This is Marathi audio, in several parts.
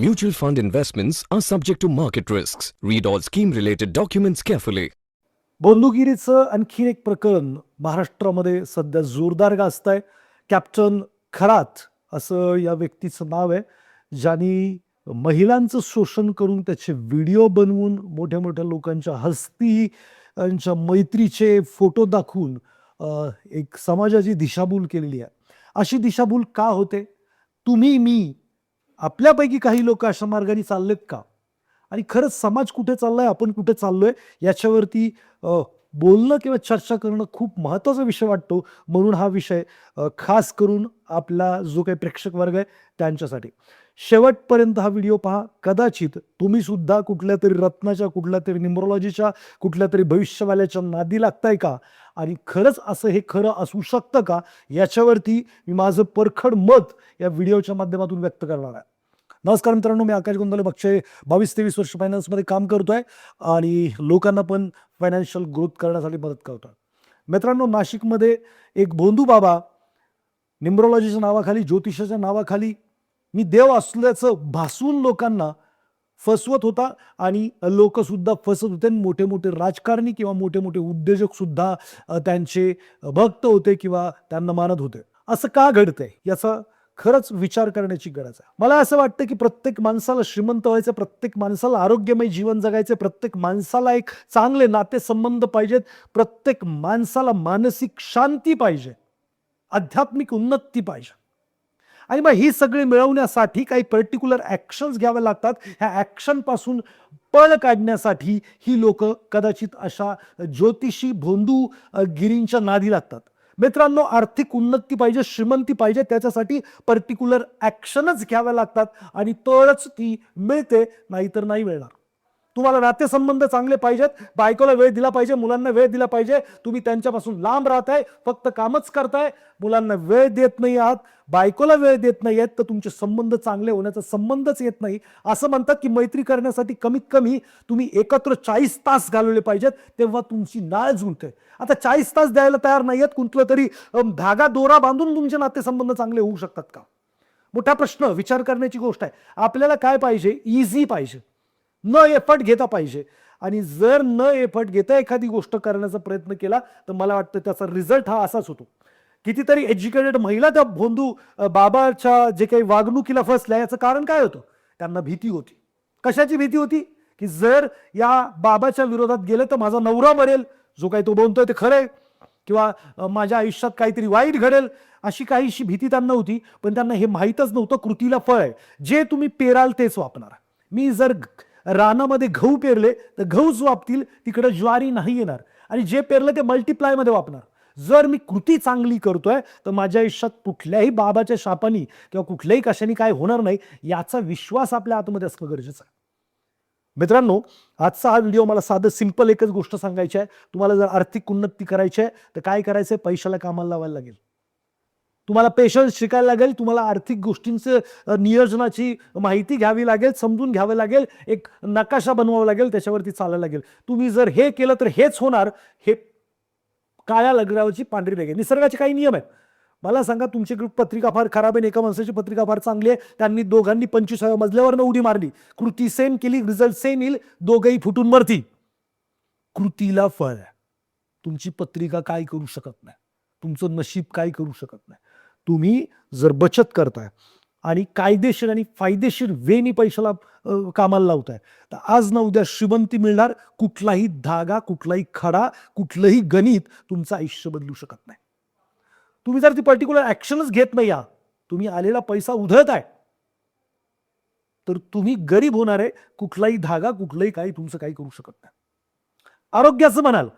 Mutual fund investments are subject to market risks. Read all scheme related documents carefully. बंदुगिरीचं आणखी एक प्रकरण महाराष्ट्रामध्ये सध्या जोरदार गाजतंय. कॅप्टन खरात असं या व्यक्तीचं नाव आहे, ज्यांनी महिलांचं शोषण करून त्याचे व्हिडिओ बनवून मोठ्या मोठ्या लोकांच्या हस्ती यांच्या मैत्रीचे फोटो दाखवून एक समाजाची दिशाभूल केलेली आहे. अशी दिशाभूल का होते? तुम्ही, मी, आपल्यापैकी काही लोक अशा मार्गाने चाललेत का? आणि खरंच समाज कुठे चाललाय, आपण कुठे चाललोय, याच्यावरती बोलणं किंवा चर्चा करणं खूप महत्त्वाचा विषय वाटतो. म्हणून हा विषय खास करून आपला जो काही प्रेक्षक वर्ग आहे त्यांच्यासाठी. शेवटपर्यंत हा व्हिडिओ पहा. कदाचित तुम्ही सुद्धा कुठल्या तरी रत्नाच्या, कुठल्या तरी न्यूमरोलॉजीच्या, कुठल्या तरी भविष्यवाल्याच्या नादी लागताय का? आणि खरंच असं हे खरं असू शकतं का? याच्यावरती मी माझं परखड मत या व्हिडिओच्या माध्यमातून व्यक्त करणार आहे. नमस्कार मित्रांनो, मी आकाश गोंदले. मागचे 22-23 वर्ष फायनान्समध्ये काम करतोय आणि लोकांना पण फायनान्शियल ग्रोथ करण्यासाठी मदत करतोय. मित्रांनो, नाशिकमध्ये एक भोंदू बाबा न्यूमरोलॉजीच्या नावाखाली, ज्योतिषाच्या नावाखाली मी देव असल्याचं भासवून लोकांना फसवत होता आणि लोक सुद्धा फसत होते. मोठे मोठे राजकारणी किंवा मोठे मोठे उद्योजक सुद्धा त्यांचे भक्त होते किंवा त्यांना मानत होते. असं का घडतंय याचा खरंच विचार करण्याची गरज आहे. मला असं वाटतं की प्रत्येक माणसाला श्रीमंत व्हायचं, प्रत्येक माणसाला आरोग्यमय जीवन जगायचं, प्रत्येक माणसाला एक चांगले नातेसंबंध पाहिजेत, प्रत्येक माणसाला मानसिक शांती पाहिजे, आध्यात्मिक उन्नती पाहिजे. आणि मग ही सगळी मिळवण्यासाठी काही पर्टिक्युलर ॲक्शन्स घ्यावे लागतात. ह्या ॲक्शनपासून पळ काढण्यासाठी ही लोक कदाचित अशा ज्योतिषी भोंदू गिरींच्या नादी लागतात. मित्रांनो, आर्थिक उन्नती पाहिजे, श्रीमंती पाहिजे, त्याच्यासाठी पर्टिक्युलर ॲक्शनच घ्याव्या लागतात आणि तरच ती मिळते, नाहीतर नाही मिळणार. तुम्हाला नातेसंबंध चांगले पाहिजेत, बायकोला वेळ दिला पाहिजे, मुलांना वेळ दिला पाहिजे. तुम्ही त्यांच्यापासून लांब राहताय, फक्त कामच करताय, मुलांना वेळ देत नाही आहात, बायकोला वेळ देत नाही आहेत, तर तुमचे संबंध चांगले होण्याचा संबंधच येत नाही. असं म्हणतात की मैत्री करण्यासाठी कमीत कमी तुम्ही एकत्र 40 तास घालवले पाहिजेत, तेव्हा तुमची नाळ जुळते. आता 40 तास द्यायला तयार नाही आहेत, कुठलं तरी धागा दोरा बांधून तुमचे नातेसंबंध चांगले होऊ शकतात का? मोठा प्रश्न, विचार करण्याची गोष्ट आहे. आपल्याला काय पाहिजे? इझी पाहिजे, न एफर्ट घेता पाहिजे. आणि जर न एफर्ट घेता एखादी गोष्ट करण्याचा प्रयत्न केला तर मला वाटतं त्याचा रिझल्ट हा असाच होतो. कितीतरी एज्युकेटेड महिला त्या भोंदू बाबाच्या जे काही वागणुकीला फसल्या, याचं कारण काय होतं? त्यांना भीती होती. कशाची भीती होती? की जर या बाबाच्या विरोधात गेले तर माझा नवरा मरेल, जो काही तो बोलतोय ते खरंय, किंवा माझ्या आयुष्यात काहीतरी वाईट घडेल, अशी काहीशी भीती त्यांना होती. पण त्यांना हे माहीतच नव्हतं कृतीला फळ आहे. जे तुम्ही पेराल तेच वापणार. मी जर रानामध्ये गहू पेरले तर गहूच वापतील, तिकडे ज्वारी नाही येणार. आणि जे पेरलं ते मल्टिप्लाय मध्ये वापणार. जर मी कृती चांगली करतोय तर माझ्या आयुष्यात कुठल्याही बाबाच्या शापानी किंवा कुठल्याही कशाने काय होणार नाही, याचा विश्वास आपल्या आतमध्ये असणं गरजेचं आहे. मित्रांनो, आजचा हा व्हिडिओ मला साधं सिंपल एकच गोष्ट सांगायची आहे. तुम्हाला जर आर्थिक उन्नती करायची आहे तर काय करायचंय? पैशाला कामाला लावायला लागेल. तुम्हाला पेशन्स शिकायला लागेल, तुम्हाला आर्थिक गोष्टींचं नियोजनाची माहिती घ्यावी लागेल, समजून घ्यावं लागेल, एक नकाशा बनवावा लागेल, त्याच्यावरती चालायला लागेल. तुम्ही जर हे केलं तर हेच होणार. हे काळ्या लगरावची पांढरी रेघ आहे. निसर्गाचे काही नियम आहेत. मला सांगा, तुमची पत्रिका फार खराब आहे, एका माणसाची पत्रिका फार चांगली आहे, त्यांनी दोघांनी 25व्या मजल्यावरनं उडी मारली, कृती सेम केली, रिझल्ट सेम येईल, दोघंही फुटून मरतील. कृतीला फळ आहे. तुमची पत्रिका काय करू शकत नाही, तुमचं नशीब काय करू शकत नाही. तुम्ही जर बचत करताय आणि कायदेशीर आणि फायदेशीर वेनी पैशाला कामाला लावताय तर आज ना उद्या श्रीमंती मिळणार. कुठलाही धागा, कुठलाही खडा, कुठलंही गणित तुमचं आयुष्य बदलू शकत नाही. तुम्ही जर ती पर्टिक्युलर ऍक्शनच घेत नाही आहात, तुम्ही आलेला पैसा उधळताय, तर तुम्ही गरीब होणार आहे. कुठलाही धागा, कुठलंही काही तुमचं काही करू शकत नाही. आरोग्याचं म्हणाल,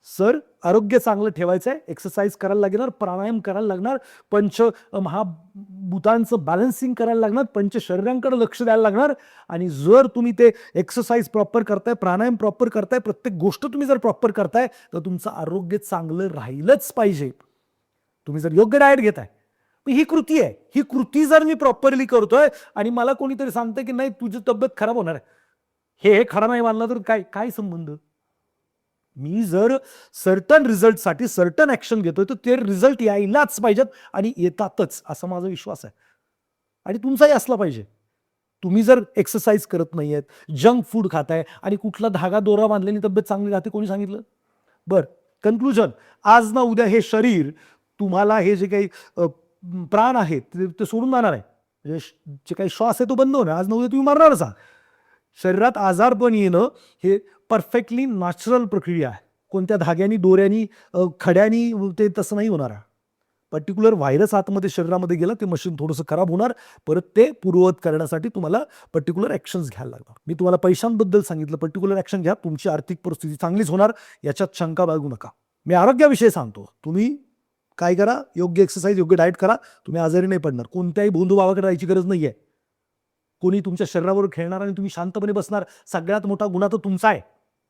सर आरोग्य चांगलं ठेवायचं आहे, एक्सरसाइज करायला लागणार, प्राणायाम करायला लागणार, पंच महाभूतांचं बॅलन्सिंग करायला लागणार, पंच शरीरांकडे लक्ष द्यायला लागणार. आणि जर तुम्ही ते एक्सरसाइज प्रॉपर करताय, प्राणायाम प्रॉपर करताय, प्रत्येक गोष्ट तुम्ही जर प्रॉपर करताय, तर तुमचं आरोग्य चांगलं राहिलंच पाहिजे. तुम्ही जर योग्य डाएट घेताय, ही कृती आहे. ही कृती जर मी प्रॉपरली करतोय आणि मला कोणीतरी सांगतंय की नाही तुझी तब्येत खराब होणार आहे, हे खरं नाही मानलं तर काय काय संबंध? मी जर सर्टन रिझल्टसाठी सर्टन ऍक्शन घेतोय तर ते रिझल्ट यायलाच पाहिजेत आणि येतातच, असा माझा विश्वास आहे. आणि तुमचाही असला पाहिजे. तुम्ही जर एक्सरसाइज करत नाहीयेत, जंक फूड खाताय आणि कुठला धागा दोरा बांधलेली तब्येत चांगली राहते कोणी सांगितलं? बरं, कन्क्लुजन, आज ना उद्या हे शरीर तुम्हाला हे जे काही प्राण आहेत ते सोडून जाणार आहे. म्हणजे जे काही श्वास आहे तो बंद होणार. आज ना उद्या तुम्ही मरणारच आहात. शरीरात आजारपण येणं हे परफेक्टली नॅचरल प्रक्रिया आहे. कोणत्या धाग्यानी, दोऱ्यानी, खड्यानी ते तसं नाही होणार आहे. पर्टिक्युलर व्हायरस आतमध्ये शरीरामध्ये गेला, ते मशीन थोडंसं खराब होणार. परत ते पूर्ववत करण्यासाठी तुम्हाला पर्टिक्युलर ॲक्शन्स घ्यायला लागणार. मी तुम्हाला पैशांबद्दल सांगितलं, पर्टिक्युलर ॲक्शन घ्या. तुमची आर्थिक परिस्थिती चांगलीच होणार, याच्यात शंका बाळगू नका. मी आरोग्याविषयी सांगतो, तुम्ही काय करा, योग्य एक्सरसाइज, योग्य डाएट करा, तुम्ही आजारी नाही पडणार. कोणत्याही भोंदूबाबाकडे जायची गरज नाहीये. कोणी तुमच्या शरीरावर खेळणार आणि तुम्ही शांतपणे बसणार. सगळ्यात मोठा गुन्हा तर तुमचा आहे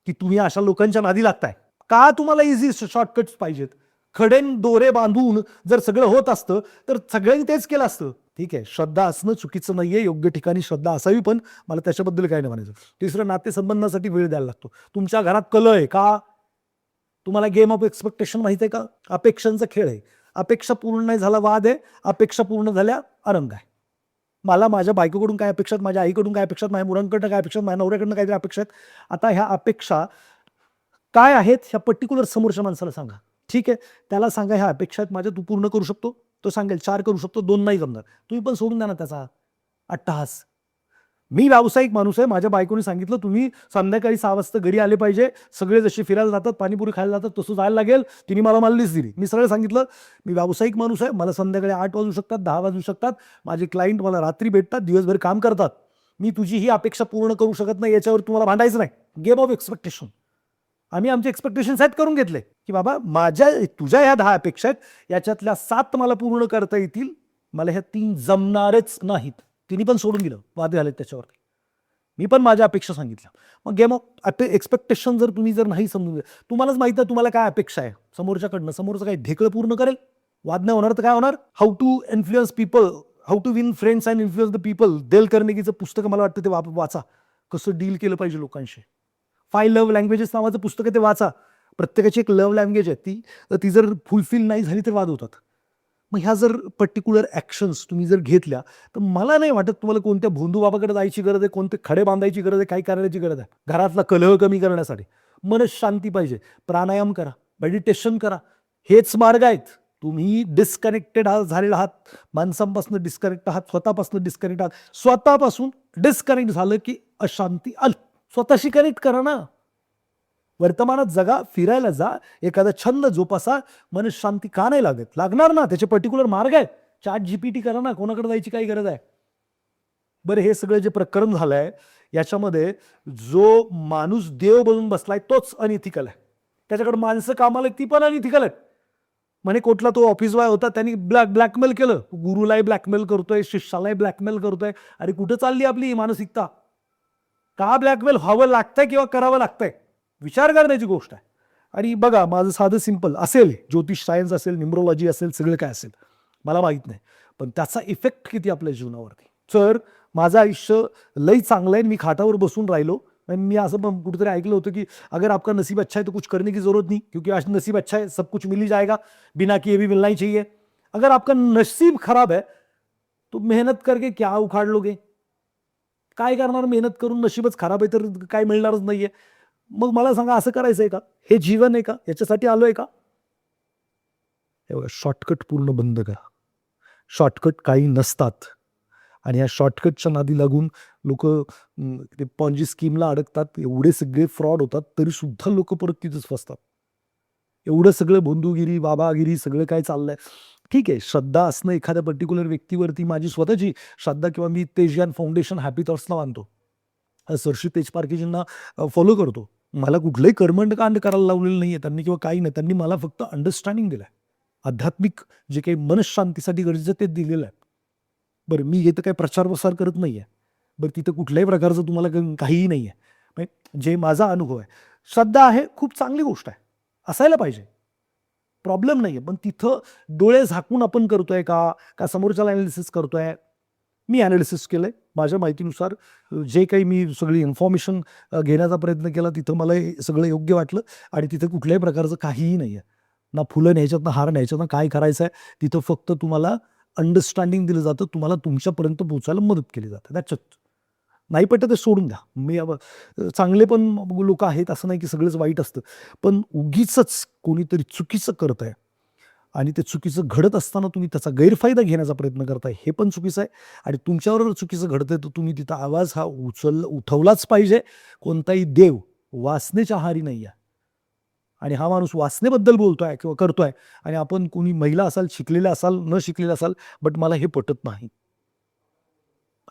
की तुम्ही अशा लोकांच्या नादी लागताय. का तुम्हाला इझी शॉर्टकट्स पाहिजेत? खडेन दोरे बांधून जर सगळं होत असतं तर सगळ्यांनी तेच केलं असतं. ठीक आहे, श्रद्धा असणं चुकीचं नाहीये, योग्य ठिकाणी श्रद्धा असावी, पण मला त्याच्याबद्दल काय नाही म्हणायचं. तिसरं, नातेसंबंधासाठी वेळ द्यायला लागतो. तुमच्या घरात कलह आहे का? तुम्हाला गेम ऑफ एक्सपेक्टेशन माहित आहे का? अपेक्षांचा खेळ आहे. अपेक्षा पूर्ण नाही झाला वाद आहे, अपेक्षा पूर्ण झाल्या अरंग आहे. मला माझ्या बायकोकडून काय अपेक्षा आहेत, माझ्या आईकडून काय अपेक्षा आहेत, माझ्या मुलांकडनं काय अपेक्षा आहेत, माझ्या नवऱ्याकडनं काहीतरी अपेक्षा आहेत. आता ह्या अपेक्षा काय आहेत ह्या पर्टिक्युलर समोरच्या माणसाला सांगा. ठीक आहे, त्याला सांगा ह्या अपेक्षा आहेत माझ्या, तू पूर्ण करू शकतो? तो सांगेल 4 करू शकतो, 2 नाही जमणार. तुम्ही पण सोडून द्या ना त्याचा अट्टहास. मी व्यावसायिक माणूस आहे. माझ्या बायकोने सांगितलं तुम्ही संध्याकाळी 6 वाजता घरी आले पाहिजे. सगळे जसे फिरायला जातात, पाणीपुरी खायला जातात, तसं जायला लागेल. तिने मला माल्लीच दिली. मी सगळं सांगितलं, मी व्यावसायिक माणूस आहे. मला संध्याकाळी 8 वाजू शकतात, 10 वाजू शकतात. माझे क्लायंट मला रात्री भेटतात, दिवसभर काम करतात. मी तुझी ही अपेक्षा पूर्ण करू शकत नाही, याच्यावर तुम्हाला भांडायचं नाही. Game of expectation. आम्ही आमचे एक्सपेक्टेशन सेट करून घेतले की बाबा तुझ्या ह्या 10 अपेक्षा आहेत, याच्यातल्या 7 मला पूर्ण करता येतील, मला ह्या 3 जमणारच नाहीत. तिने पण सोडून दिलं, वाद झालेत त्याच्यावरती. मी पण माझ्या अपेक्षा सांगितल्या. मग गेम ऑफ एक्सपेक्टेशन जर तुम्ही नाही समजून तुम्हालाच माहिती आहे तुम्हाला काय अपेक्षा आहे समोरच्याकडनं, समोरचं काय ढेकळं पूर्ण करेल, वाद नाही होणार तर काय होणार? How to influence people, how to win friends and influence the people, Dale कार्नेगीचं पुस्तक मला वाटतं ते वाचा. कसं डील केलं पाहिजे लोकांशी. 5 लव्ह लँग्वेजेस नावाचं पुस्तक आहे, ते वाचा. प्रत्येकाची एक लव्ह लँग्वेज आहे, ती जर फुलफिल नाही झाली तर वाद होतात. मग ह्या जर पर्टिक्युलर ॲक्शन्स तुम्ही जर घेतल्या तर मला नाही वाटत तुम्हाला कोणत्या भोंदू बाबाकडे जायची गरज आहे, कोणते खडे बांधायची गरज आहे, काही करण्याची गरज आहे. घरातला कलह कमी करण्यासाठी मनच शांती पाहिजे. प्राणायाम करा, मेडिटेशन करा, हेच मार्ग आहेत. तुम्ही डिस्कनेक्टेड झालेला आहात, माणसांपासून डिस्कनेक्ट आहात, स्वतःपासून डिस्कनेक्ट आहात. स्वतःपासून डिस्कनेक्ट झालं की अशांती आली. स्वतःशी कनेक्ट करा ना. वर्तमानात जगा, फिरायला जा, एखादा छंद जोपासा. मन शांती का नाही लागणार ना. त्याचे पर्टिक्युलर मार्ग आहेत. ChatGPT करा ना, कोणाकडे जायची काही गरज आहे? बरं, हे सगळं जे प्रकरण झालंय याच्यामध्ये जो माणूस देव बनून बसलाय तोच अनइथिकल आहे. त्याच्याकडे माणसं कामाला ती पण अनइथिकल आहेत. म्हणे कुठला तो ऑफिस बॉय होता, त्यांनी ब्लॅकमेल केलं. गुरुलाही ब्लॅकमेल करतोय, शिष्यालाही ब्लॅकमेल करतोय. अरे कुठं चालली आपली ही मानसिकता? का ब्लॅकमेल व्हावं लागतंय किंवा करावं लागतंय? विचार करण्याची गोष्ट आहे. आणि बघा, माझं साधं सिंपल असेल, ज्योतिष सायन्स असेल, न्यूमरोलॉजी असेल, सगळं काय असेल मला माहित नाही, पण त्याचा इफेक्ट किती आपल्या जीवनावरती. तर माझं आयुष्य लई चांगलं आहे, मी खाटावर बसून राहिलो. मी असं पण कुठेतरी ऐकलं होतं की अगर आपका नसीब अच्छा है तो कुछ करने की जरूरत नहीं, क्योंकि आज नसीब अच्छा है सब कुछ मिल ही जाएगा, बिना किए भी मिलना ही चाहिए. अगर आपका नसीब खराब है तो मेहनत करके क्या उखाड़ लोगे? काय करणार मेहनत करून? नशीबच खराब आहे तर काय मिळणारच नाहीये. मग मला सांगा, असं करायचंय का? हे जीवन आहे का? याच्यासाठी आलोय का? हे बघा, शॉर्टकट पूर्ण बंद करा. शॉर्टकट काही नसतात आणि या शॉर्टकटच्या नादी लागून लोक ते पॉन्जी स्कीमला अडकतात. एवढे सगळे फ्रॉड होतात तरी सुद्धा लोक परत तिथेच फसतात. एवढं सगळं भोंदूगिरी, बाबागिरी सगळं काय चाललंय. ठीक आहे, श्रद्धा असणं एखाद्या पर्टिक्युलर व्यक्तीवरती, माझी स्वतःची श्रद्धा, किंवा मी तेजयान फाउंडेशन हॅपी थॉट्सला मानतो, सरशी तेजपारकीजींना फॉलो करतो. मला कुठलंही कर्मकांड करायला लावलेलं नाहीये त्यांनी किंवा काही नाही. त्यांनी मला फक्त अंडरस्टँडिंग दिलंय. आध्यात्मिक जे काही मनशांतीसाठी गरजेचं ते दिलेलं आहे. बरं, मी इथं काही प्रचार प्रसार करत नाहीये. बरं, तिथं कुठल्याही प्रकारचं तुम्हाला काहीही नाहीये. जे माझा अनुभव आहे, श्रद्धा आहे, खूप चांगली गोष्ट आहे, असायला पाहिजे, प्रॉब्लेम नाहीये. पण तिथं डोळे झाकून आपण करतोय का समोरच्याला अनालिसिस करतोय? मी अनालिसिस केलंय माझ्या माहितीनुसार. जे काही मी सगळी इन्फॉर्मेशन घेण्याचा प्रयत्न केला तिथं मला हे सगळं योग्य वाटलं. आणि तिथं कुठल्याही प्रकारचं काहीही नाही आहे, ना फुलं न्यायच्यात, ना हार न्यायच्यात, ना काय करायचं आहे. तिथं फक्त तुम्हाला अंडरस्टँडिंग दिलं जातं, तुम्हाला तुमच्यापर्यंत पोहोचायला मदत केली जाते. That's it. नाही पटत ते सोडून द्या. चांगले पण लोकं आहेत, असं नाही की सगळंच वाईट असतं. पण उगीचच कोणीतरी चुकीचं करतंय आणि ते चुकीचं घडत असताना तुम्ही त्याचा गैरफायदा घेण्याचा प्रयत्न करताय, हे पण चुकीचं आहे. आणि तुमच्याबरोबर चुकीचं घडतंय तर तुम्ही तिथं आवाज हा उठवलाच पाहिजे. कोणताही देव वासनेच्या आहारी नाही आहे. आणि हा माणूस वासनेबद्दल बोलतोय किंवा करतोय आणि आपण कोणी महिला असाल, शिकलेल्या असाल, न शिकलेल्या असाल, बट मला हे पटत नाही.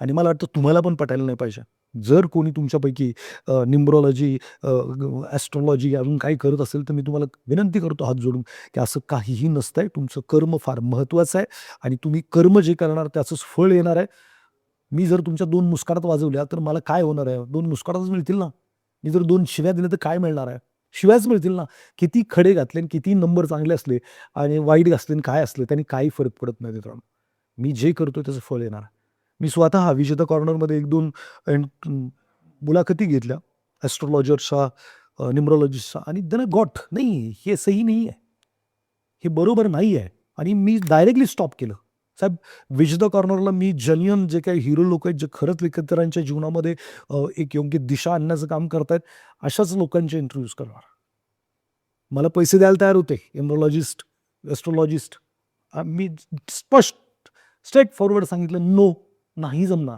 आणि मला वाटतं तुम्हाला पण पटायला नाही पाहिजे. जर कोणी तुमच्यापैकी न्यूमरॉलॉजी, ॲस्ट्रोलॉजी अजून काही करत असेल, तर मी तुम्हाला विनंती करतो हात जोडून, की असं काहीही नसतंय. तुमचं कर्म फार महत्त्वाचं आहे आणि तुम्ही कर्म जे करणार त्याचंच फळ येणार आहे. मी जर तुमच्या 2 मुस्कानात वाजवल्या, तर मला काय होणार आहे? 2 मुस्कानातच मिळतील ना. मी जर 2 शिव्या दिल्या, तर काय मिळणार आहे? शिव्याच मिळतील ना. किती खडे घातले आणि किती नंबर चांगले असले आणि वाईट असले आणि काय असले, त्याने काही फरक पडत नाही मित्रांनो. मी जे करतोय त्याचं फळ येणार आहे. मी स्वतः विजेता कॉर्नरमध्ये 1-2 मुलाखती घेतल्या ॲस्ट्रोलॉजर्सच्या, न्यूमरॉलॉजिस्टच्या आणि देन गॉट नाही, हे सही नाही आहे. हे बरोबर नाही आहे आणि मी डायरेक्टली स्टॉप केलं. साहेब, विजेता कॉर्नरला मी जेन्युइन जे काही हिरो लोकं आहेत, जे खरंच इतरांच्या जीवनामध्ये एक योग्य दिशा आणण्याचं काम करतायत, अशाच लोकांचे इंटरव्ह्यूज करणार. मला पैसे द्यायला तयार होते न्यूमरॉलॉजिस्ट, ॲस्ट्रोलॉजिस्ट. मी स्पष्ट स्ट्रेट फॉरवर्ड सांगितलं, "नो, नाही जमणार.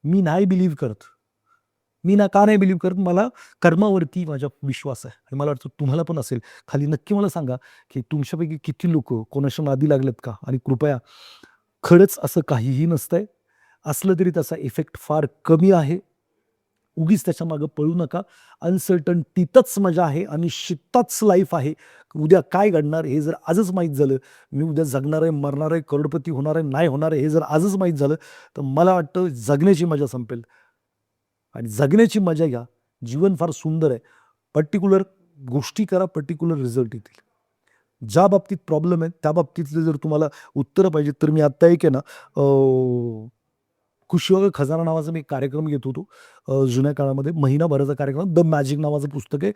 मी नाही बिलीव्ह करत." का नाही बिलीव्ह करत? मला कर्मावरती माझा विश्वास आहे आणि मला वाटतं तुम्हाला पण असेल. खाली नक्की मला सांगा, की तुमच्यापैकी किती लोकं कोणाच्या नादी लागलेत का? आणि कृपया खरंच असं काहीही नसतंय. असलं तरी त्याचा इफेक्ट फार कमी आहे. उगीच त्याच्यामागे पळू नका. अनसर्टनिटीतच मजा आहे, अनिश्चितताच लाईफ आहे. उद्या काय घडणार हे जर आजच माहीत झालं, मी उद्या जगणार आहे, मरणार आहे, करोडपती होणार आहे, नाही होणार आहे, हे जर आजच माहीत झालं, तर मला वाटतं जगण्याची मजा संपेल. आणि जगण्याची मजा घ्या. जीवन फार सुंदर आहे. पर्टिक्युलर गोष्टी करा, पर्टिक्युलर रिझल्ट येतील. ज्या बाबतीत प्रॉब्लेम आहे, त्या बाबतीतले जर तुम्हाला उत्तरं पाहिजेत, तर मी आत्ता एक आहे ना, खुशी हो खजाना नावाचा मी एक कार्यक्रम घेत होतो. जुन्या काळामध्ये महिनाभराचा कार्यक्रम, द मॅजिक नावाचं पुस्तक आहे,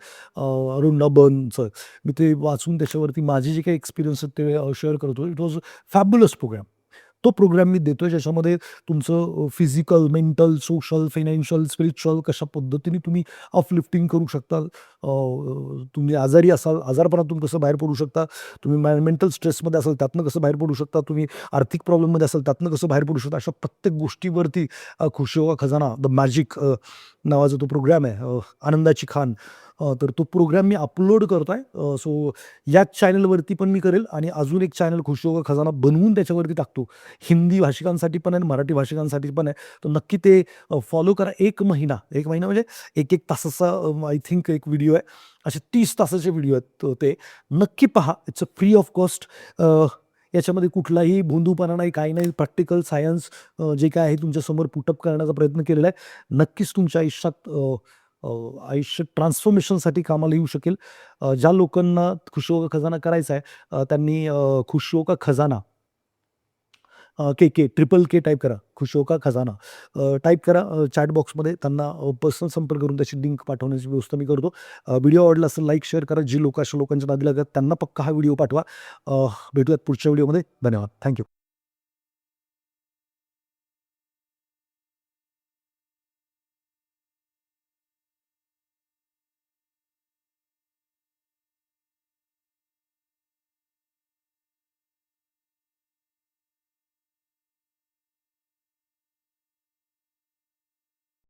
अरुण नबनचं. मी ते वाचून त्याच्यावरती माझे जे काही एक्सपिरियन्स आहेत ते शेअर करतो. It was fabulous programme. तो प्रोग्राम मी देतोय, ज्याच्यामध्ये तुमचं physical, mental, social, financial, spiritual कशा पद्धतीने तुम्ही अपलिफ्टिंग करू शकता. तुम्ही आजारी असाल, आजारपणातून कसं बाहेर पडू शकता, तुम्ही मेंटल स्ट्रेसमध्ये असाल, त्यातनं कसं बाहेर पडू शकता, तुम्ही आर्थिक प्रॉब्लेममध्ये असाल, त्यातनं कसं बाहेर पडू शकता. अशा प्रत्येक गोष्टीवरती खुशी होगा खजाना, द मॅजिक नावाचा तो प्रोग्राम आहे, आनंदाची खाण. तर तो प्रोग्राम मी अपलोड करतोय. सो याच चॅनलवरती पण मी करेल आणि अजून एक चॅनल खुशी होगा खजाना बनवून त्याच्यावरती टाकतो. हिंदी भाषिकांसाठी पण आहे आणि मराठी भाषिकांसाठी पण आहे. तर नक्की ते फॉलो करा. 1 महिना म्हणजे 1-1 तासाचा आय थिंक एक व्हिडिओ आहे. असे 30 तासाचे व्हिडिओ आहेत. तर ते नक्की पहा. It's a free of cost. याच्यामध्ये कुठलाही भोंदूपणा नाही, काही नाही. प्रॅक्टिकल सायन्स जे काय आहे तुमच्यासमोर पुटअप करण्याचा प्रयत्न केलेला आहे. नक्कीच तुमच्या आयुष्य ट्रान्सफॉर्मेशनसाठी कामाला येऊ शकेल. ज्या लोकांना खुशी होगा खजाना करायचा आहे, त्यांनी खुशी होगा खजाना, ट्रिपल के टाइप करा. खुशी होगा खजाना टाइप करा चॅट बॉक्समध्ये. त्यांना पर्सनल संपर्क करून त्याची लिंक पाठवण्याची व्यवस्था मी करतो. व्हिडिओ आवडला असेल लाईक, शेअर करा. जी लोकं अशा लोकांच्या नादी लागतात त्यांना पक्का हा व्हिडिओ पाठवा. भेटूयात पुढच्या व्हिडिओमध्ये. धन्यवाद. Thank you.